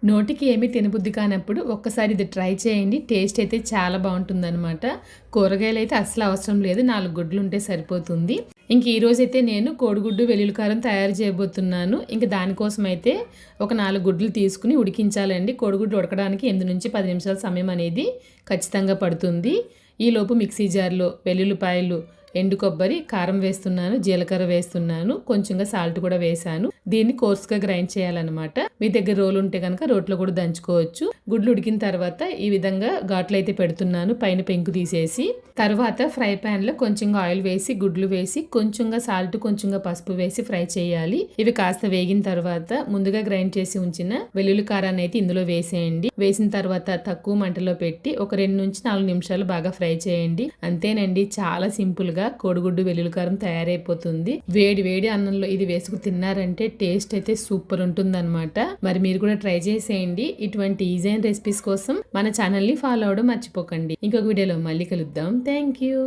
నోటికి ఏమీ తినబుద్ధి కానప్పుడు ఒక్కసారి ఇది ట్రై చేయండి. టేస్ట్ అయితే చాలా బావుంటుందనమాట. కూరగాయలైతే అస్సలు అవసరం లేదు. 4 గుడ్లు ఉంటే సరిపోతుంది. ఇంక ఈరోజైతే నేను కోడిగుడ్డు వెల్లుల్లి కారం తయారు చేయబోతున్నాను. ఇంక దానికోసమైతే ఒక 4 గుడ్లు తీసుకుని ఉడికించాలండి. కోడిగుడ్డు ఉడకడానికి 8-10 నిమిషాల సమయం అనేది ఖచ్చితంగా పడుతుంది. ఈలోపు మిక్సీ జార్లో వెల్లుల్లిపాయలు, ఎండు కొబ్బరి, కారం వేస్తున్నాను, జీలకర్ర వేస్తున్నాను, కొంచెంగా సాల్ట్ కూడా వేశాను. దీన్ని కోర్స్గా గ్రైండ్ చేయాలన్నమాట. మీ దగ్గర రోలు ఉంటే కనుక రోట్లో కూడా దంచుకోవచ్చు. గుడ్లు ఉడికిన తర్వాత ఈ విధంగా ఘాట్లు అయితే పెడుతున్నాను, పైన పెంకు తీసేసి. తర్వాత ఫ్రై ప్యాన్లో కొంచెంగా ఆయిల్ వేసి గుడ్లు వేసి కొంచెంగా సాల్ట్, కొంచెంగా పసుపు వేసి ఫ్రై చేయాలి. ఇవి కాస్త వేగిన తర్వాత ముందుగా గ్రైండ్ చేసి ఉంచిన వెల్లుల్లి కారాన్ని అయితే ఇందులో వేసేయండి. వేసిన తర్వాత తక్కువ మంటలో పెట్టి ఒక 2-4 నిమిషాలు బాగా ఫ్రై చేయండి. అంతేనండి, చాలా సింపుల్ గా కోడిగుడ్డు వెల్లుల్లి కారం తయారైపోతుంది. వేడి వేడి అన్నంలో ఇది వేసుకు తిన్నారంటే టేస్ట్ అయితే సూపర్ ఉంటుందన్నమాట. మరి మీరు కూడా ట్రై చేసేయండి. ఇటువంటి ఈజీ అయిన రెసిపీస్ కోసం మన ఛానల్ ని ఫాలో అవడం మర్చిపోకండి. ఇంకొక వీడియోలో మళ్ళీ కలుద్దాం. Thank you.